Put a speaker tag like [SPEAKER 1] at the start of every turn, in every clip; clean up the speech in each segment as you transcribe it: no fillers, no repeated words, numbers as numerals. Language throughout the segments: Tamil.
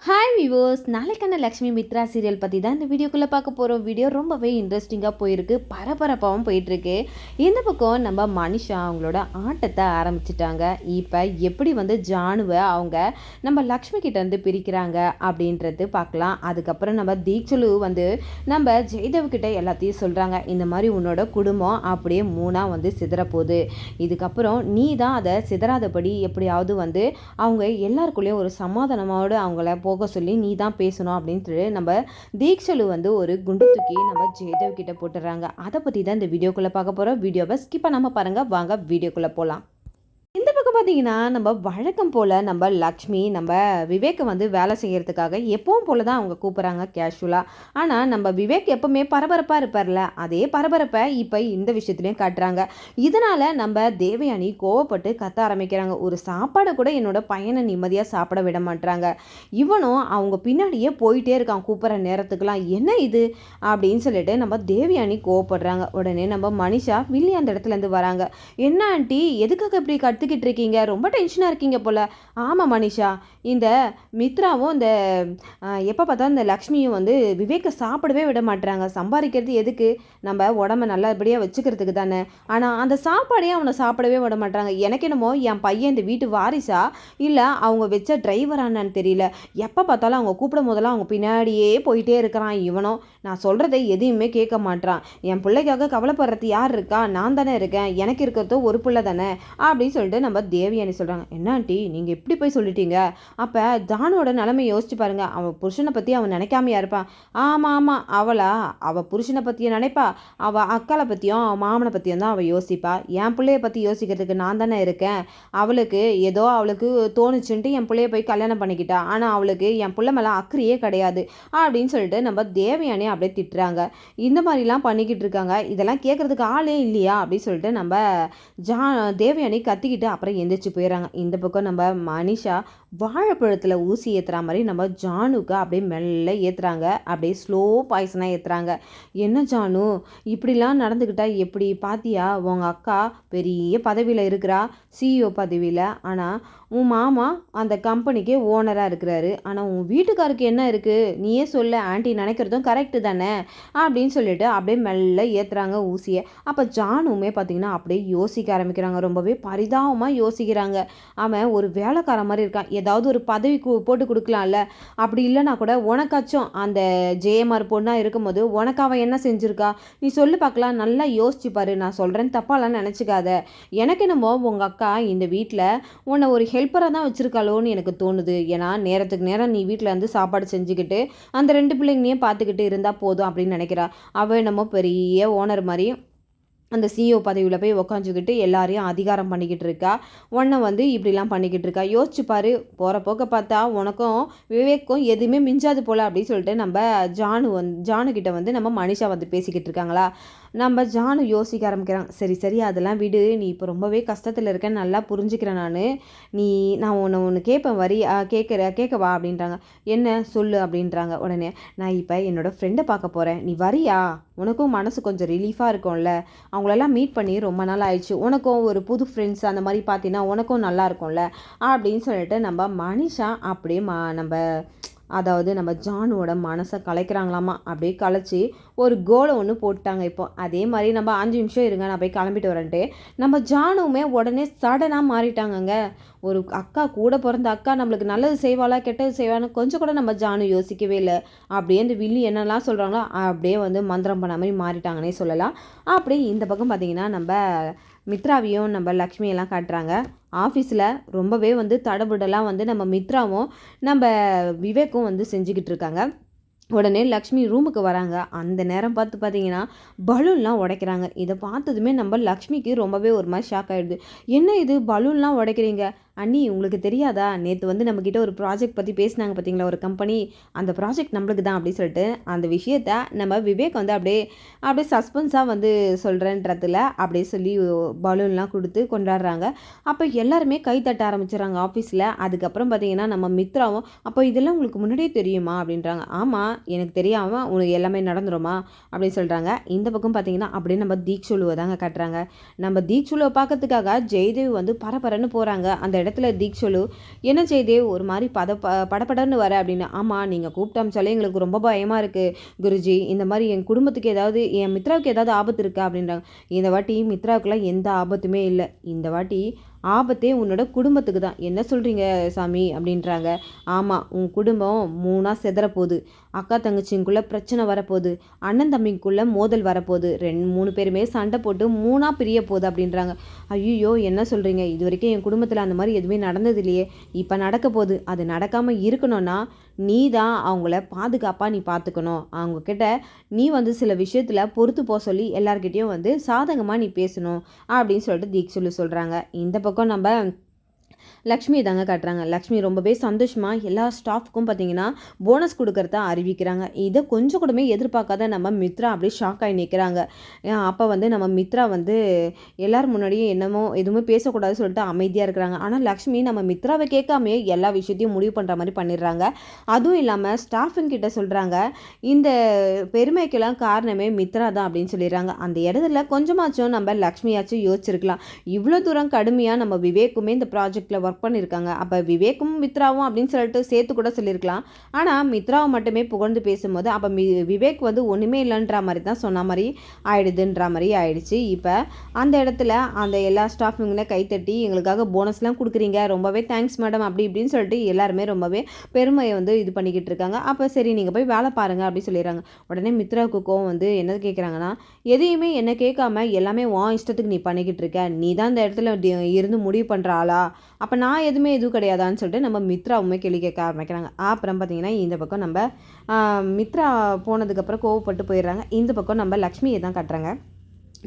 [SPEAKER 1] ஹாய் விவோஸ், நாளைக்கான லக்ஷ்மி மித்ரா சீரியல் பற்றி தான் இந்த வீடியோக்குள்ளே பார்க்க போகிறோம். வீடியோ ரொம்பவே இன்ட்ரெஸ்டிங்காக போயிருக்கு, பரபரப்பாகவும் போயிட்டுருக்கு. இந்த பக்கம் நம்ம மனிஷா அவங்களோட ஆட்டத்தை ஆரம்பிச்சிட்டாங்க. இப்போ எப்படி ஜானுவை அவங்க நம்ம லக்ஷ்மி கிட்டேருந்து பிரிக்கிறாங்க அப்படின்றது பார்க்கலாம். அதுக்கப்புறம் நம்ம தீக்ஷலு நம்ம ஜெயதேவ் கிட்ட எல்லாத்தையும் சொல்கிறாங்க. இந்த மாதிரி உன்னோட குடும்பம் அப்படியே மூணாக சிதறப்போகுது. இதுக்கப்புறம் நீ தான் அதை சிதறாதபடி எப்படியாவது அவங்க எல்லாருக்குள்ளேயும் ஒரு சமாதானமோடு அவங்கள போக சொல்லி நீ தான் பேசணும் அப்படின்ட்டு நம்ம தீக்ஷலு ஒரு குண்டு தூக்கி நம்ம ஜெயதேவ் கிட்ட போட்டுறாங்க. அதை பற்றி தான் இந்த வீடியோக்குள்ளே பார்க்க போகிறோம். வீடியோவை ஸ்கிப் பண்ணாமல் பாருங்கள். வாங்க வீடியோக்குள்ளே போகலாம். இந்த பக்கம் பார்த்தீங்கன்னா நம்ம வழக்கம் போல் நம்ம லக்ஷ்மி நம்ம விவேக்கை வேலை செய்கிறதுக்காக எப்பவும் போல தான் அவங்க கூப்பிட்றாங்க கேஷுவலாக. ஆனால் நம்ம விவேக் எப்போவுமே பரபரப்பாக இருப்பார்ல, அதே பரபரப்பை இப்போ இந்த விஷயத்துலையும் காட்டுறாங்க. இதனால் நம்ம தேவயானி கோவப்பட்டு கத்த ஆரம்பிக்கிறாங்க. ஒரு சாப்பாடை கூட என்னோட பையனை நிம்மதியாக சாப்பிட விட மாட்டாங்க. இவனும் அவங்க பின்னாடியே போயிட்டே இருக்கான் கூப்பிட்ற நேரத்துக்கெலாம். என்ன இது அப்படின்னு சொல்லிட்டு நம்ம தேவயானி கோவப்படுறாங்க. உடனே நம்ம மனிஷா வில்லி அந்த இடத்துலேருந்து வராங்க. என்ன ஆண்டி, எதுக்காக இப்படி கற்றுக்கிட்டு இருக்கீங்க? ரொம்ப டென்ஷனாக இருக்கீங்க போல். ஆமாம் மனிஷா, இந்த மித்ராவும் இந்த எப்போ பார்த்தாலும் இந்த லக்ஷ்மியும் விவேக்கை சாப்பிடவே விட மாட்டுறாங்க. சம்பாதிக்கிறது எதுக்கு? நம்ம உடம்ப நல்லபடியாக வச்சுக்கிறதுக்கு தானே. ஆனால் அந்த சாப்பாடையே அவனை சாப்பிடவே விட மாட்டாங்க. எனக்கு என்னமோ என் பையன் இந்த வீட்டு வாரிசா இல்லை அவங்க வச்ச டிரைவரானான்னு தெரியல. எப்போ பார்த்தாலும் அவங்க கூப்பிடும் போதெல்லாம் அவங்க பின்னாடியே போயிட்டே இருக்கிறான். இவனும் நான் சொல்கிறத எதையுமே கேட்க மாட்டான். என் பிள்ளைக்காக கவலைப்படுறது யார் இருக்கா? நான் தானே இருக்கேன். எனக்கு இருக்கிறதோ ஒரு பிள்ளை தானே அப்படின்னு சொல்லிட்டு நம்ம தேவயானி சொல்கிறாங்க. என்ன ஆண்டி, நீங்கள் எப்படி போய் சொல்லிட்டீங்க? அப்போ ஜானோட நிலைமை யோசிச்சு பாருங்க. அவன் புருஷனை பற்றி அவன் நினைக்காமையா இருப்பான்? ஆமாம், அவள் புருஷனை பற்றியும் நினைப்பா, அவள் அக்காளை பற்றியும் அவன் மாமனை பற்றியும் தான் அவள் யோசிப்பா. என் பிள்ளைய பற்றி யோசிக்கிறதுக்கு நான் தானே இருக்கேன். அவளுக்கு தோணுச்சுன்ட்டு என் பிள்ளைய போய் கல்யாணம் பண்ணிக்கிட்டா. ஆனால் அவளுக்கு என் பிள்ளை மேலே அக்கறையே கிடையாது அப்படின்னு சொல்லிட்டு நம்ம தேவயானி அப்படியே திட்டுறாங்க. இந்த மாதிரிலாம் பண்ணிக்கிட்டு இருக்காங்க. இதெல்லாம் கேட்குறதுக்கு ஆளே இல்லையா அப்படின்னு சொல்லிட்டு நம்ம தேவயானி கத்திக்கிட்டு அப்புறம் எந்திரிச்சு போயிடறாங்க. இந்த பக்கம் நம்ம மனிஷா வாழைப்பழத்தில் ஊசி ஏற்றுற மாதிரி நம்ம ஜானுக்கு அப்படியே மெல்ல ஏற்றுறாங்க. அப்படியே ஸ்லோ பாய்சனாக ஏற்றுறாங்க. என்ன ஜானு, இப்படிலாம் நடந்துக்கிட்டா எப்படி? பாத்தியா, உங்கள் அக்கா பெரிய பதவியில் இருக்கிறா, சிஇஓ பதவியில். ஆனால் உன் மாமா அந்த கம்பெனிக்கே ஓனராக இருக்கிறாரு. ஆனால் உன் வீட்டுக்காருக்கு என்ன இருக்குது? நீயே சொல்ல. ஆண்டி நினைக்கிறதும் கரெக்டு தானே அப்படின்னு சொல்லிட்டு அப்படியே மெல்ல ஏற்றுறாங்க ஊசியை. அப்போ ஜானுமே பார்த்திங்கன்னா அப்படியே யோசிக்க ஆரம்பிக்கிறாங்க. ரொம்பவே பரிதாபமாக யோசிக்கிறாங்க. அவன் ஒரு வேலைக்கார மாதிரி இருக்கான். ஏதாவது ஒரு பதவி போட்டு கொடுக்கலாம்ல. அப்படி இல்லைனா கூட உனக்காச்சும் அந்த ஜேஎம்ஆர் பொண்ணாக இருக்கும்போது உனக்கு அவன் என்ன செஞ்சுருக்கா? நீ சொல்லி பார்க்கலாம். நல்லா யோசிச்சு பாரு. நான் சொல்கிறேன், தப்பாலாம் நினச்சிக்காத. எனக்கு என்னமோ உங்கள் அக்கா இந்த வீட்டில் உன்னை ஒரு ஹெல்ப்பராக தான் வச்சுருக்காளோன்னு எனக்கு தோணுது. ஏன்னா நேரத்துக்கு நேரம் நீ வீட்டில் சாப்பாடு செஞ்சுக்கிட்டு அந்த 2 பிள்ளைங்களையும் பார்த்துக்கிட்டு இருந்தால் போதும் அப்படின்னு நினைக்கிறா. அவள் என்னமோ பெரிய ஓனர் மாதிரி அந்த சிஇஓ பதவியில் போய் உக்காந்துக்கிட்டு எல்லாரையும் அதிகாரம் பண்ணிக்கிட்டு இருக்கா. உன்னை இப்படிலாம் பண்ணிக்கிட்டு இருக்கா. யோசிச்சு பாரு. போகிற போக்க பார்த்தா உனக்கும் விவேக்கும் எதுவுமே மிஞ்சாது போல் அப்படின்னு சொல்லிட்டு நம்ம ஜானுக்கிட்ட நம்ம மனிஷா பேசிக்கிட்டு இருக்காங்களா. நம்ம ஜானு யோசிக்க ஆரம்பிக்கிறாங்க. சரி அதெல்லாம் விடு. நீ இப்போ ரொம்பவே கஷ்டத்தில் இருக்கேன்னு நல்லா புரிஞ்சுக்கிறேன். நான் ஒன்று கேட்பேன், வரி கேட்கவா அப்படின்றாங்க. என்ன சொல்லு அப்படின்றாங்க. உடனே நான் இப்போ என்னோடய ஃப்ரெண்டை பார்க்க போகிறேன், நீ வரியா? உனக்கும் மனசு கொஞ்சம் ரிலீஃபாக இருக்கும்ல. அவங்களெல்லாம் மீட் பண்ணி ரொம்ப நாள் ஆயிடுச்சு. உனக்கும் ஒரு புது ஃப்ரெண்ட்ஸ் அந்த மாதிரி பார்த்தீங்கன்னா உனக்கும் நல்லா இருக்கும்ல அப்படின்னு சொல்லிட்டு நம்ம மனிஷா அப்படியே நம்ம நம்ம ஜானுவோட மனசை கலைக்கிறாங்களாமா. அப்படியே கலைச்சி ஒரு கோலை ஒன்று போட்டாங்க. இப்போ அதே மாதிரி நம்ம 5 நிமிஷம் இருங்க, நான் போய் கிளம்பிட்டு வரேன்ட்டு நம்ம ஜானுவுமே உடனே சடனாக மாறிட்டாங்கங்க. ஒரு அக்கா, கூட பிறந்த அக்கா நம்மளுக்கு நல்லது செய்வாளா கெட்டது செய்வான்னு கொஞ்சம் கூட நம்ம ஜானு யோசிக்கவே இல்லை. அப்படியே இந்த வில்லி என்னெல்லாம் சொல்கிறாங்களோ அப்படியே மந்திரம் பண்ண மாதிரி மாறிட்டாங்கன்னே சொல்லலாம். அப்படியே இந்த பக்கம் பார்த்திங்கன்னா நம்ம மித்ராவையும் நம்ம லக்ஷ்மியெல்லாம் காட்டுறாங்க. ஆஃபீஸில் ரொம்பவே தடபுடலாம் நம்ம மித்ராவும் நம்ம விவேக்கும் செஞ்சுக்கிட்டு இருக்காங்க. உடனே லக்ஷ்மி ரூமுக்கு வராங்க. அந்த நேரம் பார்த்தீங்கன்னா பலூன்லாம் உடைக்கிறாங்க. இதை பார்த்ததுமே நம்ம லக்ஷ்மிக்கு ரொம்பவே ஒரு மாதிரி ஷாக் ஆகிடுது. என்ன இது, பலூன்லாம் உடைக்கிறீங்க? அண்ணி, உங்களுக்கு தெரியாதா, நேற்று நம்மக்கிட்ட ஒரு ப்ராஜெக்ட் பற்றி பேசினாங்க பார்த்தீங்களா, ஒரு கம்பெனி, அந்த ப்ராஜெக்ட் நம்மளுக்கு தான் அப்படின்னு சொல்லிட்டு அந்த விஷயத்த நம்ம விவேக் அப்படியே சஸ்பென்ஸாக சொல்கிறேன்றதுல அப்படியே சொல்லி பலூன்லாம் கொடுத்து கொண்டாடுறாங்க. அப்போ எல்லாருமே கை தட்ட ஆரம்பிச்சிடறாங்க ஆஃபீஸில். அதுக்கப்புறம் பார்த்தீங்கன்னா நம்ம மித்ராவும், அப்போ இதெல்லாம் உங்களுக்கு முன்னாடியே தெரியுமா அப்படின்றாங்க. ஆமாம், எனக்கு தெரியாமல் உனக்கு எல்லாமே நடந்துருமா அப்படின்னு சொல்கிறாங்க. இந்த பக்கம் பார்த்தீங்கன்னா அப்படியே நம்ம தீக்ஷுலுவை தாங்க காட்டுறாங்க. நம்ம தீக்ஷுலுவை பார்க்கறதுக்காக ஜெயதேவ் பரபரன்னு போகிறாங்க. அந்த இடத்துல தீக்ஷலு, "என்ன செய்தே ஒரு மாதிரி படபடன்னு வர?" அப்படின்னு. "ஆமாம், நீங்கள் கூப்பிட்டு அமிச்சாலே எங்களுக்கு ரொம்ப பயமாக இருக்குது குருஜி. இந்த மாதிரி என் குடும்பத்துக்கு ஏதாவது, என் மித்ராவுக்கு ஏதாவது ஆபத்து இருக்கா?" அப்படின்றாங்க. "இந்த வாட்டி மித்ராவுக்குலாம் எந்த ஆபத்துமே இல்லை. இந்த வாட்டி ஆபத்தே உன்னோட குடும்பத்துக்கு தான்." "என்ன சொல்கிறீங்க சாமி?" அப்படின்றாங்க. "ஆமாம், உன் குடும்பம் 3ஆ சிதறப்போகுது. அக்கா தங்கச்சிங்குள்ளே பிரச்சனை வரப்போகுது. அண்ணன் தம்பிக்குள்ளே மோதல் வரப்போகுது. 3 பேருமே சண்டை போட்டு 3ஆ பிரிய போகுது." அப்படின்றாங்க. "ஐயோ, என்ன சொல்கிறீங்க? இது வரைக்கும் என் குடும்பத்தில் அந்த மாதிரி எதுவுமே நடந்தது இல்லையே. இப்போ நடக்க போகுது. அது நடக்காமல் இருக்கணும்னா நீ தான் அவங்கள பாதுகாப்பாக நீ பார்த்துக்கணும். அவங்கக்கிட்ட நீ வந்து சில விஷயத்தில் பொறுத்து போக சொல்லி எல்லார்கிட்டேயும் வந்து சாதகமாக நீ பேசணும்." அப்படின்னு சொல்லிட்டு தீக்ஷலு சொல்கிறாங்க. இந்த பக்கம் நம்ம லக்ஷ்மி தாங்க காட்டுறாங்க. லக்ஷ்மி ரொம்பவே சந்தோஷமாக எல்லா ஸ்டாஃப்க்கும் பார்த்தீங்கன்னா போனஸ் கொடுக்கறத அறிவிக்கிறாங்க. இதை கொஞ்சம் கூடமே எதிர்பார்க்காத நம்ம மித்ரா அப்படியே ஷாக் ஆகி நிற்கிறாங்க. அப்போ வந்து நம்ம மித்ரா வந்து எல்லோரும் முன்னாடியும் என்னமோ எதுவுமே பேசக்கூடாதுன்னு சொல்லிட்டு அமைதியாக இருக்கிறாங்க. ஆனால் லக்ஷ்மி நம்ம மித்ராவை கேட்காமே எல்லா விஷயத்தையும் முடிவு பண்ணுற மாதிரி பண்ணிடுறாங்க. அதுவும் இல்லாமல் ஸ்டாஃபுங்கிட்ட சொல்கிறாங்க, இந்த பெருமைக்கெல்லாம் காரணமே மித்ரா தான் அப்படின்னு சொல்லிடுறாங்க. அந்த இடத்துல கொஞ்சமாச்சும் நம்ம லக்ஷ்மியாச்சும் யோசிச்சிருக்கலாம். இவ்வளோ தூரம் கடுமையாக நம்ம விவேக்குமே இந்த ப்ராஜெக்டில் ஒர்க் பண்ணியிருக்காங்க. அப்போ விவேக்கும் மித்ராவும் அப்படின்னு சொல்லிட்டு சேர்த்து கூட சொல்லியிருக்கலாம். ஆனால் மித்ராவை மட்டுமே புகழ்ந்து பேசும்போது அப்போ விவேக் வந்து ஒன்றுமே இல்லைன்ற மாதிரி தான் சொன்ன மாதிரி ஆயிடுதுன்ற மாதிரி ஆயிடுச்சு. இப்போ அந்த இடத்துல அந்த எல்லா ஸ்டாஃபுங்களே கைத்தட்டி, "எங்களுக்காக போனஸ்லாம் கொடுக்குறீங்க, ரொம்பவே தேங்க்ஸ் மேடம்" அப்படி இப்படின்னு சொல்லிட்டு எல்லாருமே ரொம்பவே பெருமையை வந்து இது பண்ணிக்கிட்டு இருக்காங்க. அப்போ சரி நீங்கள் போய் வேலை பாருங்கள் அப்படி சொல்லிடுறாங்க. உடனே மித்ராவுக்கு கோவம் வந்து என்ன கேட்குறாங்கன்னா, "எதையுமே என்ன கேட்காம எல்லாமே உன் இஷ்டத்துக்கு நீ பண்ணிக்கிட்டு இருக்க. நீ தான் இந்த இடத்துல இருந்து முடிவு பண்ணுற ஆளா? அப்போ நான் எதுவும் கிடையாதான்னு சொல்லிட்டு நம்ம மித்ராவுமே கேள்வி கேட்க ஆரம்பிக்கிறாங்க. அப்புறம் பார்த்தீங்கன்னா இந்த பக்கம் நம்ம மித்ரா போனதுக்கப்புறம் கோவப்பட்டு போயிடுறாங்க. இந்த பக்கம் நம்ம லக்ஷ்மியை தான் காட்டுறாங்க.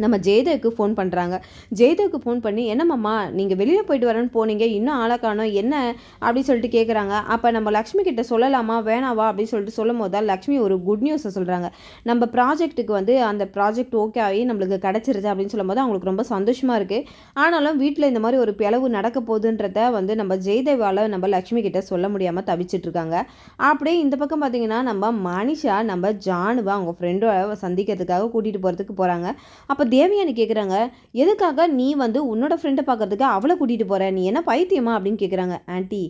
[SPEAKER 1] நம்ம ஜெயதேவுக்கு ஃபோன் பண்ணுறாங்க. ஜெயதேவுக்கு ஃபோன் பண்ணி, "என்னம்மாம்மா நீங்கள் வெளியில் போயிட்டு வரேன்னு போனீங்க, இன்னும் ஆளை காணோம், என்ன?" அப்படி சொல்லிட்டு கேட்குறாங்க. அப்போ நம்ம லக்ஷ்மி கிட்ட சொல்லலாமா வேணாவா அப்படின்னு சொல்லிட்டு சொல்லும் போது தான் லக்ஷ்மி ஒரு குட் நியூஸை சொல்கிறாங்க. நம்ம ப்ராஜெக்ட்டுக்கு வந்து அந்த ப்ராஜெக்ட் ஓகே ஆகி நம்மளுக்கு கிடச்சிருது அப்படின்னு சொல்லும்போது அவங்களுக்கு ரொம்ப சந்தோஷமாக இருக்குது. ஆனாலும் வீட்டில் இந்த மாதிரி ஒரு பிளவு நடக்க போகுதுன்றத வந்து நம்ம ஜெயதேவால் நம்ம லக்ஷ்மி கிட்ட சொல்ல முடியாமல் தவிச்சிட்ருக்காங்க. அப்படியே இந்த பக்கம் பார்த்திங்கன்னா நம்ம மனிஷா நம்ம ஜானுவை அவங்க ஃப்ரெண்டோட சந்திக்கிறதுக்காக கூட்டிகிட்டு போகிறாங்க. அப்போ தேவயானி கேட்குறாங்க, "எதுக்காக நீ வந்து உன்னோட ஃப்ரெண்டை பார்க்கறதுக்கு அவளை கூட்டிகிட்டு போகிற? நீ என்ன பைத்தியமா?" அப்படின்னு கேட்குறாங்க. "ஆண்டி,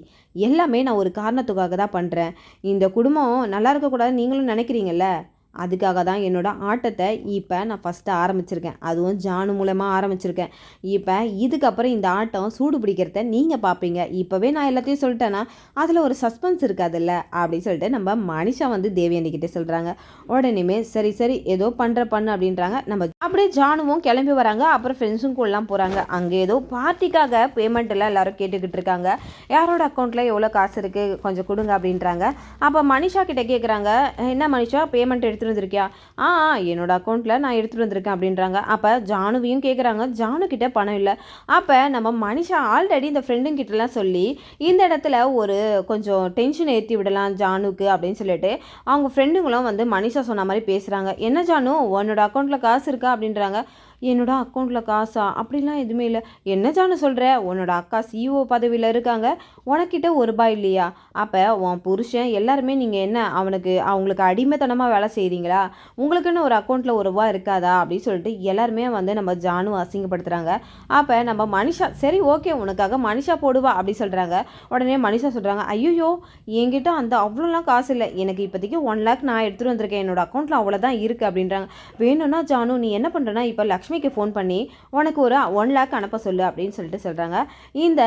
[SPEAKER 1] எல்லாமே நான் ஒரு காரணத்துக்காக தான் பண்ணுறேன். இந்த குடும்பம் நல்லா இருக்கக்கூடாதுன்னு நீங்களும் நினைக்கிறீங்கல்ல, அதுக்காக தான் என்னோட ஆட்டத்தை இப்போ நான் ஃபஸ்ட்டு ஆரம்பிச்சிருக்கேன். அதுவும் ஜானு மூலமாக ஆரம்பிச்சிருக்கேன். இப்போ இதுக்கப்புறம் இந்த ஆட்டம் சூடு பிடிக்கிறத நீங்கள் பார்ப்பீங்க. இப்போவே நான் எல்லாத்தையும் சொல்லிட்டேன்னா அதில் ஒரு சஸ்பென்ஸ் இருக்காதுல்ல." அப்படின்னு சொல்லிட்டு நம்ம மனிஷா வந்து தேவயானிக்கிட்டே சொல்கிறாங்க. உடனேமே சரி சரி ஏதோ பண்ணு அப்படின்றாங்க. நம்ம அப்படியே ஜானுவும் கிளம்பி வராங்க. அப்புறம் ஃப்ரெண்ட்ஸும் கூடலாம் போகிறாங்க. அங்கே ஏதோ பார்ட்டிக்காக பேமெண்ட்டெல்லாம் எல்லோரும் கேட்டுக்கிட்டு இருக்காங்க. யாரோட அக்கௌண்ட்டில் எவ்வளோ காசு இருக்குது கொஞ்சம் கொடுங்க அப்படின்றாங்க. அப்போ மனிஷா கிட்டே கேட்குறாங்க, "என்ன மனிஷா, பேமெண்ட் எடுத்துகிட்டு வந்திருக்கியா?" "ஆ, என்னோட அக்கௌண்ட்டில் நான் எடுத்துகிட்டு வந்திருக்கேன்" அப்படின்றாங்க. அப்போ ஜானுவையும் கேட்குறாங்க. ஜானு கிட்டே பணம் இல்லை. அப்போ நம்ம மனிஷா ஆல்ரெடி இந்த ஃப்ரெண்டுங்கிட்டலாம் சொல்லி இந்த இடத்துல ஒரு கொஞ்சம் டென்ஷன் ஏற்றி விடலாம் ஜானுக்கு அப்படின்னு சொல்லிட்டு அவங்க ஃப்ரெண்டுங்களும் வந்து மனிஷா சொன்ன மாதிரி பேசுகிறாங்க. "என்ன ஜானு, உன்னோட அக்கௌண்ட்டில் காசு இருக்கா?" அப்படின்றாங்க. "என்னோட அக்கௌண்ட்டில் காசா? அப்படிலாம் எதுவுமே இல்லை." "என்ன ஜானு சொல்கிற? உன்னோட அக்கா சிஇஓ பதவியில் இருக்காங்க, உனக்கிட்ட ₹1 இல்லையா? அப்போ உன் புருஷன் எல்லாருமே நீங்கள் என்ன அவங்களுக்கு அடிமைத்தனமாக வேலை செய்கிறீங்களா? உங்களுக்குன்னு ஒரு அக்கௌண்ட்டில் ₹1 இருக்காதா?" அப்படின்னு சொல்லிட்டு எல்லாருமே வந்து நம்ம ஜானு அசிங்கப்படுத்துகிறாங்க. அப்போ நம்ம மனிஷா, "சரி ஓகே, உனக்காக மனிஷா போடுவா" அப்படி சொல்கிறாங்க. உடனே மனிஷா சொல்கிறாங்க, "ஐயோ, என்கிட்ட அந்த அவ்வளோலாம் காசு இல்லை. எனக்கு இப்போதைக்கு 1 லேக் நான் எடுத்துகிட்டு வந்திருக்கேன். என்னோட அக்கௌண்ட்டில் அவ்வளோதான் இருக்குது" அப்படின்றாங்க. "வேணும்னா ஜானு நீ என்ன பண்ணுறனா, இப்போ லக்ஷ்மிக்கு ஃபோன் பண்ணி உனக்கு ஒரு 1 லேக் அனுப்ப சொல்லு" அப்படின்னு சொல்லிட்டு சொல்கிறாங்க. இந்த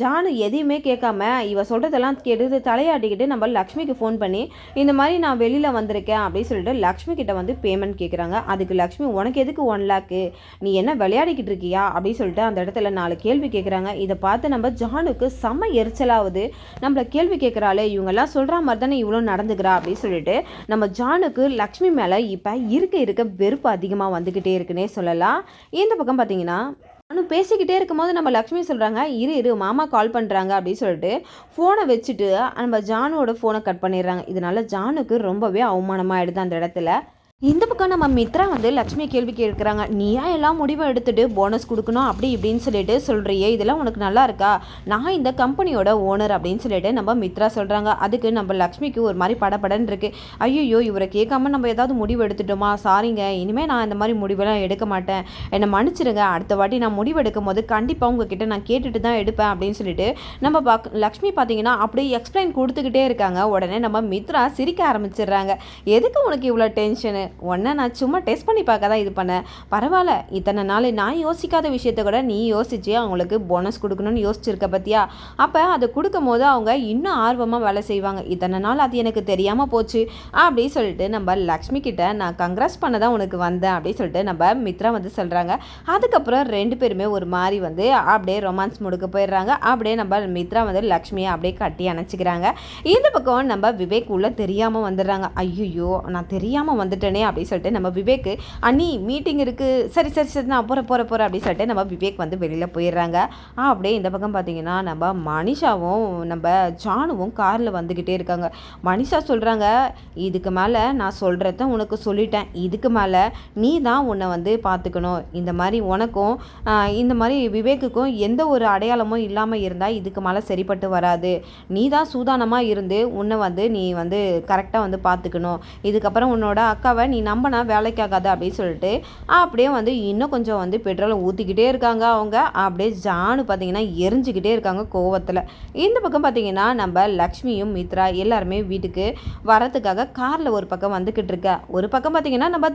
[SPEAKER 1] ஜானு எதையுமே கேட்காம இவ சொல்கிறதெல்லாம் கேட்டு தலையாட்டிக்கிட்டு நம்ம லக்ஷ்மிக்கு ஃபோன் பண்ணி, "இந்த மாதிரி நான் வெளியில் வந்திருக்கேன்" அப்படின்னு சொல்லிட்டு லக்ஷ்மி கிட்ட வந்து பேமெண்ட் கேட்குறாங்க. அதுக்கு லக்ஷ்மி, "உனக்கு எதுக்கு 1 லேக்கு? நீ என்ன விளையாடிக்கிட்டு இருக்கியா?" அப்படின்னு சொல்லிட்டு அந்த இடத்துல 4 கேள்வி கேட்குறாங்க. இதை பார்த்து நம்ம ஜானுக்கு செம்ம எரிச்சலாகுது. நம்மளை கேள்வி கேட்குறாளே, இவங்கெல்லாம் சொல்கிற மாதிரி தானே இவ்வளோ நடந்துக்கிறா அப்படின்னு சொல்லிட்டு நம்ம ஜானுக்கு லக்ஷ்மி மேலே இப்போ இருக்க வெறுப்பு அதிகமாக வந்துக்கிட்டே இருக்குன்னே சொல்லலாம். இந்த பக்கம் பார்த்தீங்கன்னா நானும் பேசிக்கிட்டே இருக்கும்போது நம்ம லக்ஷ்மி சொல்கிறாங்க, இரு மாமா கால் பண்ணுறாங்க" அப்படின்னு சொல்லிட்டு ஃபோனை வச்சுட்டு நம்ம ஜானுவோட ஃபோனை கட் பண்ணிடுறாங்க. இதனால ஜானுக்கு ரொம்பவே அவமானமாகிடுது அந்த இடத்துல. இந்த பக்கம் நம்ம மித்ரா வந்து லக்ஷ்மி கேள்வி கேட்குறாங்க. நீயா எல்லாம் முடிவை எடுத்துட்டு போனஸ் கொடுக்கணும் அப்படி இப்படின்னு சொல்லிட்டு சொல்கிறியே, இதெல்லாம் உனக்கு நல்லா இருக்கா? நான் இந்த கம்பெனியோட ஓனர் அப்படின்னு சொல்லிட்டு நம்ம மித்ரா சொல்கிறாங்க. அதுக்கு நம்ம லக்ஷ்மிக்கு ஒரு மாதிரி படபடன்னு இருக்குது. ஐயோ, இவரை கேட்காம நம்ம ஏதாவது முடிவு எடுத்துட்டோமா? சாரிங்க, இனிமேல் நான் இந்த மாதிரி முடிவெல்லாம் எடுக்க மாட்டேன், என்னை மன்னிச்சிடுங்க. அடுத்த வாட்டி நான் முடிவு எடுக்கும் போது கண்டிப்பாக உங்ககிட்ட நான் கேட்டுட்டு தான் எடுப்பேன் அப்படின்னு சொல்லிட்டு நம்ம லக்ஷ்மி பார்த்தீங்கன்னா அப்படியே எக்ஸ்பிளைன் கொடுத்துக்கிட்டே இருக்காங்க. உடனே நம்ம மித்ரா சிரிக்க ஆரம்பிச்சிடுறாங்க. எதுக்கு உனக்கு இவ்வளோ டென்ஷனு? உடனே நான் சும்மா டெஸ்ட் பண்ணி பார்க்க தான் இது பண்ணேன். பரவாயில்ல, இத்தனை நாள் நான் யோசிக்காத விஷயத்த கூட நீ யோசிச்சு அவங்களுக்கு போனஸ் கொடுக்கணும்னு யோசிச்சிருக்க பற்றியா? அப்போ அதை கொடுக்கும் போது அவங்க இன்னும் ஆர்வமாக வேலை செய்வாங்க. இத்தனை நாள் அது எனக்கு தெரியாமல் போச்சு அப்படி சொல்லிட்டு நம்ம லக்ஷ்மி கிட்ட நான் கங்க்ராஸ் பண்ண தான் உனக்கு வந்தேன் அப்படின்னு சொல்லிட்டு நம்ம மித்ரா வந்து சொல்கிறாங்க. அதுக்கப்புறம் ரெண்டு பேருமே ஒரு மாதிரி வந்து அப்படியே ரொமான்ஸ் முடுக்க போயிடுறாங்க. அப்படியே நம்ம மித்ரா வந்து லக்ஷ்மியை அப்படியே கட்டி அணைச்சிக்கிறாங்க. இந்த பக்கம் நம்ம விவேக் உள்ள தெரியாமல் வந்துடுறாங்க. ஐயோ, நான் தெரியாமல் வந்துட்டேனே அப்படின்னு சொல்லிட்டு நம்ம விவேக்கு, அண்ணி மீட்டிங் இருக்குது, சரி சரி சரி நான் போகிறேன் அப்படின்னு சொல்லிட்டு நம்ம விவேக் வந்து வெளியில் போயிடுறாங்க. அப்படியே இந்த பக்கம் பார்த்தீங்கன்னா நம்ம மனிஷாவும் நம்ம ஜானுவும் காரில் வந்துக்கிட்டே இருக்காங்க. மனிஷா சொல்கிறாங்க, இதுக்கு மேலே நான் சொல்கிறத உனக்கு சொல்லிட்டேன், இதுக்கு மேலே நீ தான் உன்னை வந்து பார்த்துக்கணும். இந்த மாதிரி உனக்கும் இந்த மாதிரி விவேக்குக்கும் எந்த ஒரு அடையாளமும் இல்லாமல் இருந்தால் இதுக்கு மேலே சரிப்பட்டு வராது. நீ தான் சூதானமாக இருந்து உன்னை வந்து நீ வந்து கரெக்டாக வந்து பார்த்துக்கணும். இதுக்கப்புறம் உன்னோட அக்காவை நீ நம்பினா வேலைக்காகாது அப்படின்னு சொல்லிட்டு அப்படியே வந்து இன்னும் கொஞ்சம் வந்து பெட்ரோலை ஊற்றிக்கிட்டே இருக்காங்க. அவங்க அப்படியே ஜானு பார்த்தீங்கன்னா எரிஞ்சுக்கிட்டே இருக்காங்க கோவத்தில். இந்த பக்கம் பார்த்தீங்கன்னா நம்ம லக்ஷ்மியும் மித்ரா எல்லாருமே வீட்டுக்கு வரத்துக்காக காரில் ஒரு பக்கம் வந்துக்கிட்டு இருக்கா. ஒரு பக்கம் பார்த்தீங்கன்னா நம்ம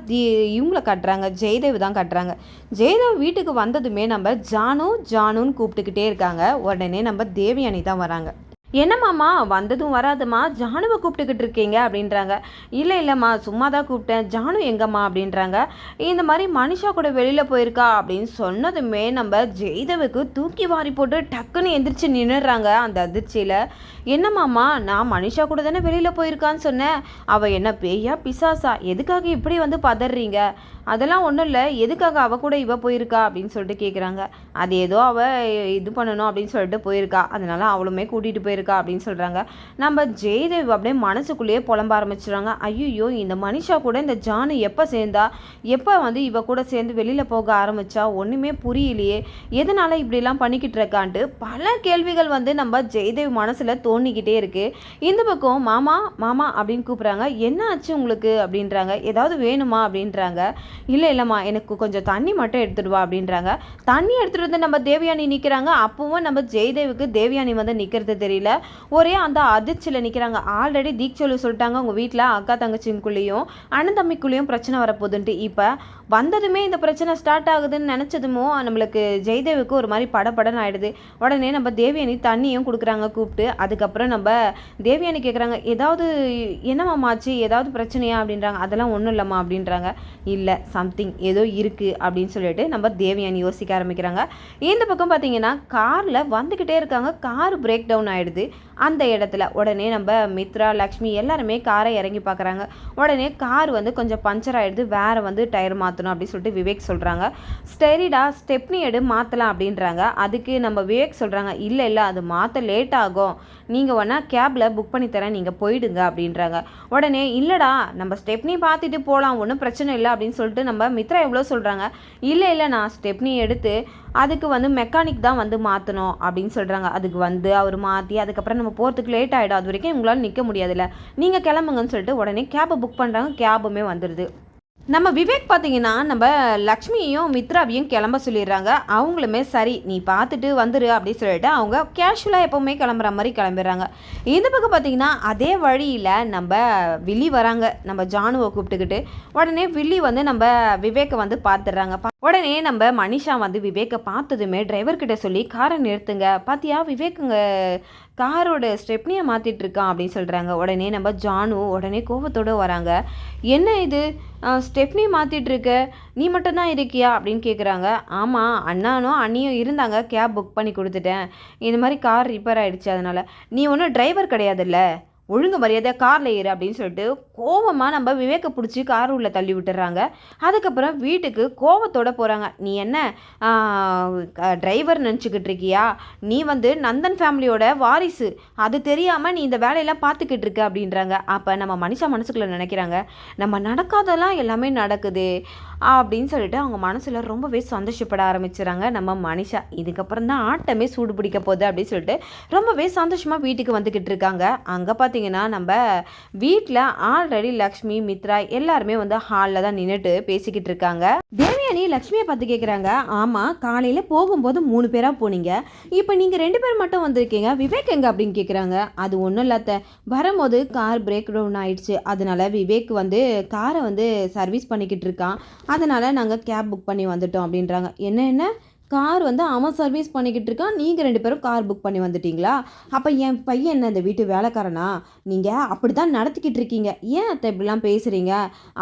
[SPEAKER 1] இவங்கள கட்டுறாங்க, ஜெயதேவ் தான் கட்டுறாங்க. ஜெயதேவ் வீட்டுக்கு வந்ததுமே நம்ம ஜானுன்னு கூப்பிட்டுக்கிட்டே இருக்காங்க. உடனே நம்ம தேவயானி தான் வராங்க. என்னம்மாம்மா வந்ததும் வராதுமா ஜானுவை கூப்பிட்டுக்கிட்டு இருக்கீங்க அப்படின்றாங்க. இல்லைம்மா சும்மா தான் கூப்பிட்டேன், ஜானு எங்கம்மா அப்படின்றாங்க. இந்த மாதிரி மனிஷா கூட வெளியில் போயிருக்கா அப்படின்னு சொன்னதுமே நம்ம ஜெய்தவுக்கு தூக்கி வாரி போட்டு டக்குன்னு எந்திரிச்சு நின்றுடுறாங்க அந்த அதிர்ச்சியில். என்னம்மாம்மா, நான் மனிஷா கூட தானே வெளியில் போயிருக்கான்னு சொன்னேன், அவள் என்ன பேயா பிசாசா, எதுக்காக இப்படி வந்து பதறீங்க? அதெல்லாம் ஒன்றும் இல்லை, எதுக்காக அவள் கூட இவள் போயிருக்கா அப்படின்னு சொல்லிட்டு கேட்குறாங்க. அது ஏதோ அவள் இது பண்ணணும் அப்படின்னு சொல்லிட்டு போயிருக்கா, அதனால அவளுமே கூட்டிகிட்டு போயிருக்கா அப்படின்னு சொல்கிறாங்க. நம்ம ஜெயதேவ் அப்படியே மனசுக்குள்ளேயே புலம்ப ஆரம்பிச்சிடுறாங்க. ஐயோ, இந்த மனிஷா கூட இந்த ஜானு எப்போ சேர்ந்தா, எப்போ வந்து இவ கூட சேர்ந்து வெளியில் போக ஆரம்பித்தா, ஒன்றுமே புரியலையே, எதனால் இப்படிலாம் பண்ணிக்கிட்டு இருக்கான்ட்டு பல கேள்விகள் வந்து நம்ம ஜெயதேவ் மனசில் தோணிக்கிட்டே இருக்குது. இந்த பக்கம் மாமா அப்படின்னு கூப்பிட்றாங்க. என்ன ஆச்சு உங்களுக்கு அப்படின்றாங்க. ஏதாவது வேணுமா அப்படின்றாங்க. இல்லைம்மா, எனக்கு கொஞ்சம் தண்ணி மட்டும் எடுத்துகிட்டு வா அப்படின்றாங்க. தண்ணி எடுத்துகிட்டு வந்து நம்ம தேவயானி நிற்கிறாங்க. அப்பவும் நம்ம ஜெயதேவுக்கு தேவயானி வந்து நிற்கிறது தெரியல, ஒரே அந்த அதிர்ச்சியில் நிற்கிறாங்க. ஆல்ரெடி தீக்ஷலு சொல்லிட்டாங்க உங்கள் வீட்டில் அக்கா தங்கச்சிக்குள்ளேயும் அண்ணன் தம்பிக்குள்ளேயும் பிரச்சனை வரப்போகுதுன்ட்டு. இப்போ வந்ததுமே இந்த பிரச்சனை ஸ்டார்ட் ஆகுதுன்னு நினச்சதுமோ நம்மளுக்கு ஜெயதேவுக்கு ஒரு மாதிரி படப்படன்னு ஆகிடுது. உடனே நம்ம தேவயானி தண்ணியும் கொடுக்குறாங்க கூப்பிட்டு. அதுக்கப்புறம் நம்ம தேவயானி கேட்குறாங்க, ஏதாவது என்னம்மாச்சு, ஏதாவது பிரச்சனையா அப்படின்றாங்க. அதெல்லாம் ஒன்றும் இல்லைம்மா அப்படின்றாங்க. இல்லை, சம்திங் ஏதோ இருக்குது அப்படின்னு சொல்லிட்டு நம்ம தேவயானி யோசிக்க ஆரம்பிக்கிறாங்க. இந்த பக்கம் பார்த்தீங்கன்னா காரில் வந்துக்கிட்டே இருக்காங்க. கார் பிரேக் டவுன் ஆகிடுது அந்த இடத்துல. உடனே நம்ம மித்ரா லக்ஷ்மி எல்லாருமே காரை இறங்கி பார்க்குறாங்க. உடனே கார் வந்து கொஞ்சம் பஞ்சர் ஆகிடுது, வேறு வந்து டயர் மாற்றணும் அப்படின்னு சொல்லிட்டு விவேக் சொல்கிறாங்க. ஸ்டெரிடா ஸ்டெப்னி எடு மாற்றலாம் அப்படின்றாங்க. அதுக்கு நம்ம விவேக் சொல்கிறாங்க, இல்லை அது மாற்ற லேட் ஆகும், நீங்கள் வேணா கேபில் புக் பண்ணி தரேன், நீங்கள் போயிடுங்க அப்படின்றாங்க. உடனே இல்லைடா நம்ம ஸ்டெப்னி பார்த்துட்டு போகலாம், ஒன்றும் பிரச்சனை இல்லை அப்படின்னு சொல்லிட்டு நம்ம மித்ரா எவ்வளோ சொல்கிறாங்க. இல்லை நான் ஸ்டெப்னி எடுத்து அதுக்கு வந்து மெக்கானிக் தான் வந்து மாற்றணும் அப்படின்னு சொல்கிறாங்க. அதுக்கு வந்து அவர் மாற்றி அதுக்கப்புறம் நம்ம போகிறதுக்கு லேட் ஆகிடும், அது வரைக்கும் உங்களால் நிற்க முடியாதுல்ல, நீங்கள் கிளம்புங்கன்னு சொல்லிட்டு உடனே கேபை புக் பண்ணுறாங்க. கேபுமே வந்துடுது. நம்ம விவேக் பார்த்தீங்கன்னா நம்ம லக்ஷ்மியையும் மித்ராவையும் கிளம்ப சொல்லிடுறாங்க. அவங்களுமே சரி நீ பார்த்துட்டு வந்துரு அப்படின்னு சொல்லிட்டு அவங்க கேஷுவலாக எப்போவுமே கிளம்புற மாதிரி கிளம்பிடுறாங்க. இந்த பக்கம் பார்த்தீங்கன்னா அதே வழியில் நம்ம வில்லி வராங்க, நம்ம ஜானுவை கூப்பிட்டுக்கிட்டு. உடனே வில்லி வந்து நம்ம விவேக்கை வந்து பார்த்துடுறாங்க. உடனே நம்ம மனிஷா வந்து விவேக்கை பார்த்ததுமே டிரைவர்கிட்ட சொல்லி காரை நிறுத்துங்க, பார்த்தியா விவேக்குங்க காரோட ஸ்டெப்னியை மாற்றிட்டு இருக்கான் அப்படின்னு சொல்கிறாங்க. உடனே நம்ம ஜானு உடனே கோபத்தோடு வராங்க. என்ன இது ஸ்டெப்னி மாற்றிட்டுருக்க, நீ மட்டும்தான் இருக்கியா அப்படின்னு கேட்குறாங்க. ஆமாம், அண்ணானும் அண்ணியும் இருந்தாங்க, கேப் புக் பண்ணி கொடுத்துட்டேன், இந்த மாதிரி கார் ரிப்பேர் ஆகிடுச்சு, அதனால் நீ ஒன்றும் டிரைவர் கிடையாதுல்ல, ஒழுங்கு மரியாதை காரில் ஏறு அப்படின்னு சொல்லிட்டு கோவமாக நம்ம விவேக்கை பிடிச்சி கார் உள்ள தள்ளி விட்டுறாங்க. அதுக்கப்புறம் வீட்டுக்கு கோவத்தோட போகிறாங்க. நீ என்ன டிரைவர் நினச்சிக்கிட்டு இருக்கியா? நீ வந்து நந்தன் ஃபேமிலியோட வாரிசு, அது தெரியாமல் நீ இந்த வேலையெல்லாம் பார்த்துக்கிட்டு இருக்க அப்படின்றாங்க. அப்போ நம்ம மனுஷா மனசுக்குள்ளே நினைக்கிறாங்க, நம்ம நடக்காதெல்லாம் எல்லாமே நடக்குது அப்படின்னு சொல்லிட்டு அவங்க மனசில் ரொம்பவே சந்தோஷப்பட ஆரம்பிச்சுறாங்க நம்ம மனிஷா. இதுக்கப்புறம் தான் ஆட்டமே சூடு பிடிக்க போகுது அப்படின்னு சொல்லிட்டு ரொம்பவே சந்தோஷமாக வீட்டுக்கு வந்துக்கிட்டு இருக்காங்க. அங்கே பார்த்தீங்கன்னா நம்ம வீட்டில் ஆல்ரெடி லக்ஷ்மி, மித்ரா எல்லாருமே வந்து ஹாலில் தான் நின்றுட்டு பேசிக்கிட்டு இருக்காங்க. தேவயானி லக்ஷ்மியை பார்த்து கேட்குறாங்க, ஆமாம் காலையில் போகும்போது 3 பேராக போனீங்க, இப்போ நீங்கள் 2 பேர் மட்டும் வந்திருக்கீங்க, விவேக் எங்கே அப்படின்னு கேட்குறாங்க. அது ஒன்றும் இல்லாத, வரும்போது கார் பிரேக் டவுன் ஆயிடுச்சு, அதனால விவேக் வந்து காரை வந்து சர்வீஸ் பண்ணிக்கிட்டு இருக்கான், அதனால் நாங்கள் கேப் புக் பண்ணி வந்துட்டோம் அப்படின்றாங்க. என்ன கார் வந்து அவன் சர்வீஸ் பண்ணிக்கிட்டு இருக்கான், நீங்கள் 2 பேரும் கார் புக் பண்ணி வந்துட்டீங்களா? அப்போ என் பையன் என்ன இந்த வீட்டு வேலைக்காரனா? நீங்கள் அப்படி தான் நடத்திக்கிட்டு இருக்கீங்க, ஏன் அத்தை இப்படிலாம் பேசுகிறீங்க?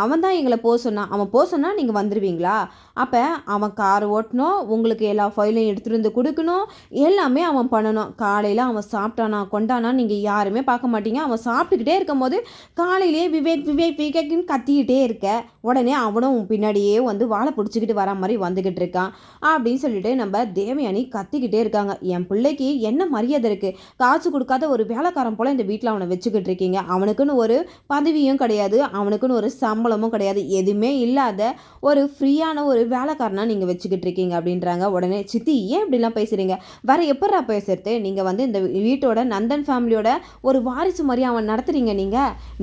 [SPEAKER 1] அவன் தான் எங்களை போக சொன்னான், அவன் போக சொன்னால் நீங்கள் வந்துடுவீங்களா? அப்போ அவன் கார் ஓட்டணும், உங்களுக்கு எல்லா ஃபைலையும் எடுத்துகிட்டு வந்து கொடுக்கணும், எல்லாமே அவன் பண்ணணும். காலையில் அவன் சாப்பிட்டானா கொண்டானா நீங்கள் யாருமே பார்க்க மாட்டீங்க. அவன் சாப்பிட்டுக்கிட்டே இருக்கும் போது காலையிலேயே விவேக் விவேக் விவேக்னு கத்திக்கிட்டே இருக்க, உடனே அவனும் பின்னாடியே வந்து வாழை பிடிச்சிக்கிட்டு வர மாதிரி வந்துக்கிட்டு இருக்கான் அப்படின்னு சொல்லிட்டு நம்ம தேவயானி கத்திக்கிட்டே இருக்காங்க. என் பிள்ளைக்கு என்ன மரியாதை இருக்குது? காசு கொடுக்காத ஒரு வேலைக்காரன் போல் இந்த வீட்டில் அவனை வச்சுக்கிட்டு இருக்கீங்க. அவனுக்குன்னு ஒரு பதவியும் கிடையாது, அவனுக்குன்னு ஒரு சம்பளமும் கிடையாது, எதுவுமே இல்லாத ஒரு ஃப்ரீயான ஒரு வேலைக்காரனாக நீங்கள் வச்சுக்கிட்டு இருக்கீங்க அப்படின்றாங்க. உடனே சித்தி ஏன் இப்படிலாம் பேசுகிறீங்க? வேறு எப்படா பேசுறது? நீங்கள் வந்து இந்த வீட்டோட நந்தன் ஃபேமிலியோட ஒரு வாரிசு மாதிரி அவன் நடத்துகிறீங்க.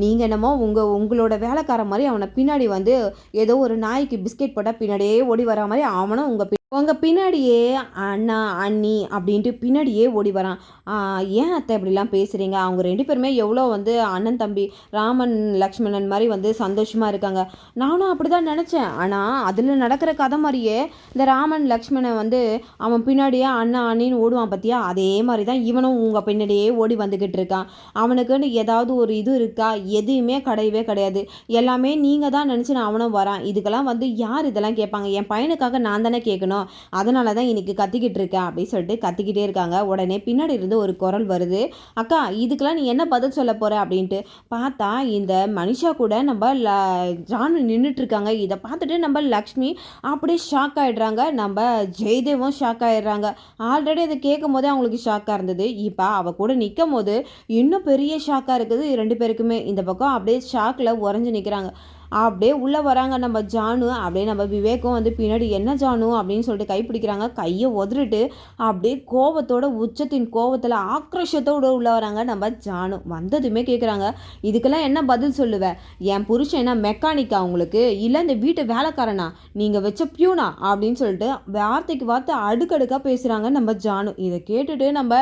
[SPEAKER 1] நீங்கள் என்னமோ உங்களோட வேலைக்காரன் மாதிரி அவனை பின்னாடி வந்து ஏதோ ஒரு நாய்க்கு பிஸ்கெட் போட்டால் பின்னாடியே ஓடி வர மாதிரி அவனும் உங்கள் பின்னாடியே அண்ணா அண்ணி அப்படின்ட்டு பின்னாடியே ஓடி வரான். ஏன் அத்தை இப்படிலாம் பேசுகிறீங்க? அவங்க 2 பேருமே எவ்வளோ வந்து அண்ணன் தம்பி, ராமன் லக்ஷ்மணன் மாதிரி வந்து சந்தோஷமாக இருக்காங்க. நானும் அப்படி தான் நினச்சேன். ஆனால் அதில் நடக்கிற கதை மாதிரியே இந்த ராமன் லக்ஷ்மணன் வந்து அவன் பின்னாடியே அண்ணா அண்ணின்னு ஓடுவான் பார்த்தியா, அதே மாதிரி தான் இவனும் உங்கள் பின்னாடியே ஓடி வந்துக்கிட்டு இருக்கான். அவனுக்குன்னு ஏதாவது ஒரு இது இருக்கா? எதுவுமே கிடையவே கிடையாது. எல்லாமே நீங்கள் தான் நினச்சி நான் அவனும் வரான். இதுக்கெல்லாம் வந்து யார் இதெல்லாம் கேட்பாங்க? என் பையனுக்காக நான் தானே கேட்கணும், அதனால தான் இன்னைக்கு கத்திக்கிட்டு இருக்கேன் அப்படின்னு சொல்லிட்டு கத்திக்கிட்டே இருக்காங்க. உடனே பின்னாடி இருந்து ஒரு குரல் வருது, அக்கா இதுக்கெல்லாம் நீ என்ன பதில் சொல்ல போற அப்படின்ட்டு. பார்த்தா இந்த மனிஷா கூட நம்ம ஜானு நின்றுட்டு இருக்காங்க. இதை பார்த்துட்டு நம்ம லக்ஷ்மி அப்படியே ஷாக் ஆகிடுறாங்க, நம்ம ஜெயதேவும் ஷாக் ஆகிடுறாங்க. ஆல்ரெடி அதை கேட்கும் போதே அவங்களுக்கு ஷாக்காக இருந்தது, இப்போ அவள் கூட நிற்கும் போது இன்னும் பெரிய ஷாக்காக இருக்குது 2 பேருக்குமே. இந்த பக்கம் அப்படியே ஷாக்கில் உறைஞ்சி நிற்கிறாங்க. அப்படியே உள்ளே வராங்க நம்ம ஜானு. அப்படியே நம்ம விவேக்கும் வந்து பின்னாடி என்ன ஜானு அப்படின்னு சொல்லிட்டு கைப்பிடிக்கிறாங்க. கையை உதறிட்டு அப்படியே கோபத்தோட உச்சத்தின் கோபத்தில் ஆக்ரோஷத்தோடு உள்ளே வராங்க நம்ம ஜானு. வந்ததுமே கேட்குறாங்க, இதுக்கெல்லாம் என்ன பதில் சொல்லுவேன்? என் புருஷன் என்ன மெக்கானிக்கா உங்களுக்கு, இல்லை இந்த வீட்டு வேலைக்காரனா, நீங்கள் வச்ச பியூனா அப்படின்னு சொல்லிட்டு வார்த்தைக்கு வார்த்தை அடுக்கடுக்காக பேசுகிறாங்க நம்ம ஜானு. இதை கேட்டுட்டு நம்ம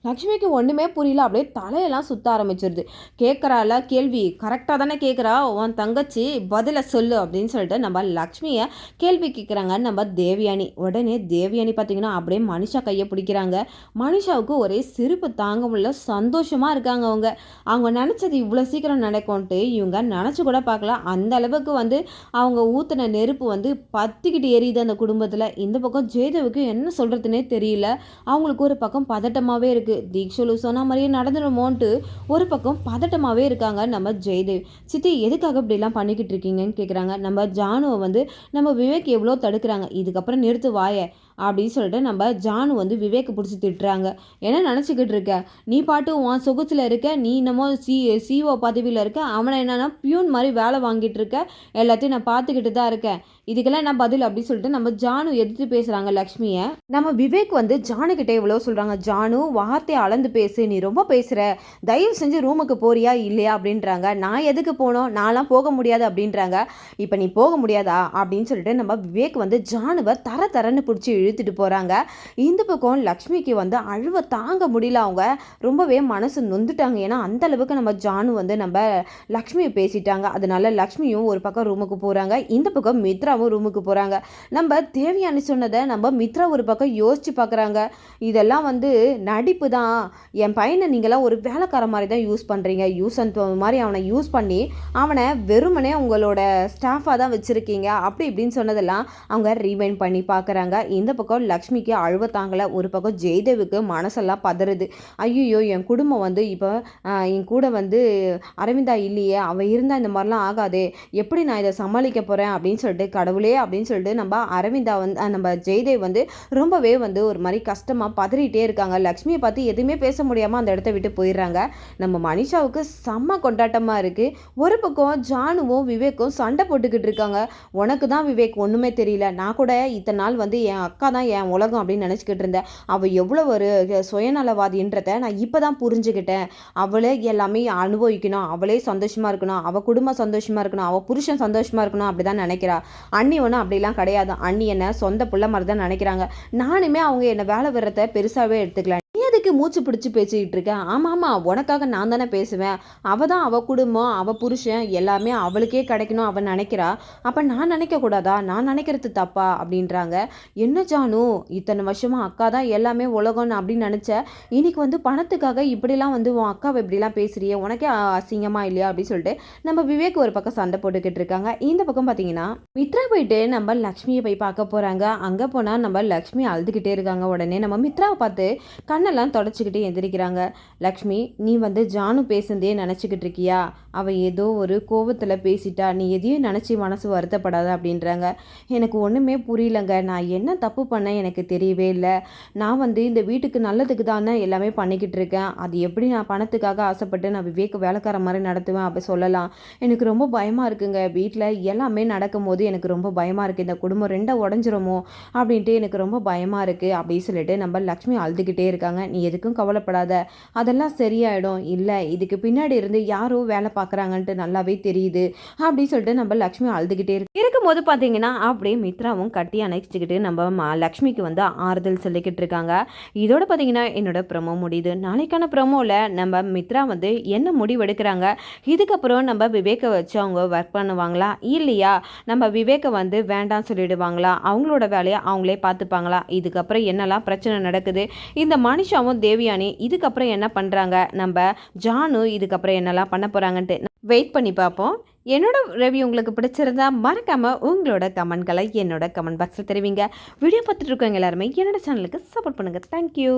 [SPEAKER 1] லக்ஷ்மிக்கு ஒன்றுமே புரியல, அப்படியே தலையெல்லாம் சுற்ற ஆரம்பிச்சிருது. கேட்குறால கேள்வி கரெக்டாக தானே கேட்குறா, உன் தங்கச்சி பதிலை சொல்லு அப்படின்னு சொல்லிட்டு நம்ம லக்ஷ்மியை கேள்வி கேட்குறாங்க நம்ம தேவயானி. உடனே தேவயானி பார்த்தீங்கன்னா அப்படியே மனிஷா கையை பிடிக்கிறாங்க. மனிஷாவுக்கு ஒரே சிரிப்பு தாங்க முடியல, சந்தோஷமாக இருக்காங்க. அவங்க நினச்சது இவ்வளோ சீக்கிரம் நடக்கும்ன்ட்டு இவங்க நினச்சி கூட பார்க்கல. அந்த அளவுக்கு வந்து அவங்க ஊற்றின நெருப்பு வந்து பற்றிக்கிட்டு எரியுது அந்த குடும்பத்தில். இந்த பக்கம் ஜெயதேவுக்கு என்ன சொல்கிறதுனே தெரியல. அவங்களுக்கு ஒரு பக்கம் பதட்டமாகவே இருக்குது, தீக்ஷலு சொன்ன மாதிரியே நடந்துடுமோன்ட்டு ஒரு பக்கம் பதட்டமாகவே இருக்காங்க நம்ம ஜெயதேவ். சித்தி எதுக்காக இப்படிலாம் பண்ணிக்கிட்டு இருக்கீங்கன்னு கேட்குறாங்க. நம்ம ஜானுவை வந்து நம்ம விவேக் எவ்வளோ தடுக்கிறாங்க, இதுக்கப்புறம் நிறுத்து வாய அப்படின்னு சொல்லிட்டு நம்ம ஜானு வந்து விவேக்கை பிடிச்சி திட்டுறாங்க. என்ன நினச்சிக்கிட்டு இருக்க நீ, பாட்டு உன் சொகுசில் இருக்க, நீ என்னமோ சிஓ பதவியில் இருக்க, அவனை என்னன்னா பியூன் மாதிரி வேலை வாங்கிட்டு இருக்க, எல்லாத்தையும் நான் பார்த்துக்கிட்டு தான் இருக்கேன், இதுக்கெல்லாம் என்ன பதில் அப்படின்னு சொல்லிட்டு நம்ம ஜானு எதிர்த்து பேசுகிறாங்க லக்ஷ்மியை. நம்ம விவேக் வந்து ஜானுக்கிட்டே இவ்வளோ சொல்கிறாங்க, ஜானு வார்த்தையை அளந்து பேசு, நீ ரொம்ப பேசுகிற, தயவு செஞ்சு ரூமுக்கு போறியா இல்லையா அப்படின்றாங்க. நான் எதுக்கு போனோம், நான்லாம் போக முடியாது அப்படின்றாங்க. இப்போ நீ போக முடியாதா அப்படின்னு சொல்லிட்டு நம்ம விவேக் வந்து ஜானுவை தரன்னு பிடிச்சி இழுத்துட்டு போகிறாங்க. இந்த பக்கம் லக்ஷ்மிக்கு வந்து அழுவ தாங்க முடியல, அவங்க ரொம்பவே மனசு நொந்துட்டாங்க. ஏன்னா அந்த அளவுக்கு நம்ம ஜானு வந்து நம்ம லக்ஷ்மியை பேசிட்டாங்க. அதனால லக்ஷ்மியும் ஒரு பக்கம் ரூமுக்கு போகிறாங்க. இந்த பக்கம் மித்ரா மித்ராவும் ரூமுக்கு போகிறாங்க. நம்ம தேவயானி சொன்னதை நம்ம மித்ரா ஒரு பக்கம் யோசித்து பார்க்குறாங்க. இதெல்லாம் வந்து நடிப்பு தான். என் பையனை நீங்களாம் ஒரு வேலைக்கார மாதிரி தான் யூஸ் பண்ணுறீங்க. யூஸ் அண்ட் மாதிரி அவனை யூஸ் பண்ணி அவனை வெறுமனே உங்களோட ஸ்டாஃபாக தான் வச்சுருக்கீங்க அப்படி இப்படின்னு சொன்னதெல்லாம் அவங்க ரீவைண்ட் பண்ணி பார்க்குறாங்க. இந்த பக்கம் லக்ஷ்மிக்கு அழுவ தாங்கலை. ஒரு பக்கம் ஜெயதேவுக்கு மனசெல்லாம் பதறுது. ஐயோ என் குடும்பம் வந்து இப்போ என் கூட வந்து அரவிந்தா இல்லையே, அவள் இருந்தால் இந்த மாதிரிலாம் ஆகாதே, எப்படி நான் இதை சமாளிக்க போகிறேன் அப்படின்னு சொல்லிட்டு கடவுளே அப்படின்னு சொல்லிட்டு நம்ம அரவிந்தா வந்து நம்ம ஜெயதேவ் வந்து ரொம்பவே வந்து ஒரு மாதிரி கஷ்டமாக பதறிட்டே இருக்காங்க. லக்ஷ்மியை பார்த்து எதுவுமே பேச முடியாமல் அந்த இடத்த விட்டு போயிடுறாங்க. நம்ம மனிஷாவுக்கு செம்ம கொண்டாட்டமாக இருக்குது. ஒரு பக்கம் ஜானுவும் விவேக்கும் சண்டை போட்டுக்கிட்டு இருக்காங்க. உனக்கு தான் விவேக் ஒன்றுமே தெரியல, நான் கூட இத்தனை நாள் வந்து என் அக்கா தான் என் உலகம் அப்படின்னு நினச்சிக்கிட்டு இருந்தேன். அவள் எவ்வளோ ஒரு சுயநலவாதின்றதை நான் இப்போ தான் புரிஞ்சுக்கிட்டேன். அவளே எல்லாமே அனுபவிக்கணும், அவளே சந்தோஷமாக இருக்கணும், அவள் குடும்பம் சந்தோஷமாக இருக்கணும், அவள் புருஷன் சந்தோஷமாக இருக்கணும் அப்படி தான் நினைக்கிறா. அண்ணி ஒன்றும் அப்படிலாம் கிடையாது. அண்ணி என்ன சொந்த பிள்ளை மாதிரி தான் நினைக்கிறாங்க. நானுமே அவங்க என்னை வேலை விடுறத பெருசாகவே எடுத்துக்கல. நீ எதுக்கு மூச்சு பிடிச்சி பேசிக்கிட்டு இருக்க? ஆமாம் உனக்காக நான் தானே பேசுவேன். அவள் தான் அவள் குடும்பம், அவள் புருஷன் எல்லாமே அவளுக்கே கிடைக்கணும் அவள் நினைக்கிறா. அப்போ நான் நினைக்கக்கூடாதா? நான் நினைக்கிறது தப்பா அப்படின்றாங்க. என்ன ஜானு, இத்தனை வருஷமாக அக்கா தான் எல்லாமே உலகம்னு அப்படின்னு நினச்ச, இன்னைக்கு வந்து பணத்துக்காக இப்படிலாம் வந்து உன் அக்காவை இப்படிலாம் பேசுறியே, உனக்கே அசிங்கமா இல்லையா அப்படின்னு சொல்லிட்டு நம்ம விவேக் ஒரு பக்கம் சண்டை போட்டுக்கிட்டு இருக்காங்க. இந்த பக்கம் பார்த்தீங்கன்னா மித்ரா போயிட்டு நம்ம லக்ஷ்மியை போய் பார்க்க போகிறாங்க. அங்கே போனால் நம்ம லக்ஷ்மி அழுதுகிட்டே இருக்காங்க. உடனே நம்ம மித்ராவை பார்த்து கண்ணெல்லாம் தொடச்சிக்கிட்டு எந்திரிக்கிறாங்க. லக்ஷ்மி, நீ வந்து ஜானு பேசுனதே நினச்சிக்கிட்டு இருக்கியா? அவள் ஏதோ ஒரு கோவத்தில் பேசிட்டா, நீ எதையும் நினச்சி மனசு வருத்தப்படாத அப்படின்றாங்க. எனக்கு ஒன்றுமே புரியலங்க, நான் என்ன தப்பு பண்ணேன் எனக்கு தெரியவே இல்லை. நான் வந்து இந்த வீட்டுக்கு நல்லதுக்கு தானே எல்லாமே பண்ணிக்கிட்டு இருக்கேன். அது எப்படி நான் பணத்துக்காக ஆசைப்பட்டு நான் விவேக் வேலைக்கார மாதிரி நடத்துவேன் அப்படி சொல்லலாம். எனக்கு ரொம்ப பயமாக இருக்குங்க. வீட்டில் எல்லாமே நடக்கும் போது எனக்கு ரொம்ப பயமாக இருக்குது. இந்த குடும்பம் ரெண்டாக உடஞ்சிருமோ அப்படின்ட்டு எனக்கு ரொம்ப பயமாக இருக்குது அப்படின்னு சொல்லிட்டு நம்ம லக்ஷ்மி அழுதுகிட்டே இருக்காங்க. நீ எதுக்கும் கவலைப்படாத, அதெல்லாம் சரியாயிடும். இல்லை இதுக்கு பின்னாடி இருந்து யாரோ வேலை பார்க்குறாங்கன்ட்டு நல்லாவே தெரியுது அப்படின்னு சொல்லிட்டு நம்ம லக்ஷ்மி அழுதுகிட்டே இருக்கும்போது பார்த்தீங்கன்னா அப்படியே மித்ராவும் கட்டி அணைச்சிக்கிட்டு நம்ம லக்ஷ்மிக்கு வந்து ஆறுதல் சொல்லிக்கிட்டு இருக்காங்க. இதோட பார்த்தீங்கன்னா என்னோட ப்ரமோ முடியுது. நாளைக்கான ப்ரமோவில் நம்ம மித்ரா வந்து என்ன முடிவெடுக்கிறாங்க, இதுக்கப்புறம் நம்ம விவேக்கை வச்சு அவங்க ஒர்க் பண்ணுவாங்களா இல்லையா, நம்ம விவேக்கை வந்து வேண்டாம் சொல்லிடுவாங்களா, அவங்களோட வேலையை அவங்களே பார்த்துப்பாங்களா, இதுக்கப்புறம் என்னெல்லாம் பிரச்சனை நடக்குது, இந்த மனிஷாவும் தேவயானி இதுக்கப்புறம் என்ன பண்ணுறாங்க, நம்ம ஜானு இதுக்கப்புறம் என்னெல்லாம் பண்ண போகிறாங்கன்ட்டு வெயிட் பண்ணி பார்ப்போம். என்னோட ரிவ்யூ உங்களுக்கு பிடிச்சிருந்தா மறக்காமல் உங்களோட கமெண்ட்களை என்னோட கமெண்ட் பாக்ஸில் தெரிவிங்க. வீடியோ பார்த்துட்டு இருக்கவங்க எல்லாருமே என்னோட சேனலுக்கு சப்போர்ட் பண்ணுங்கள். தேங்க்யூ.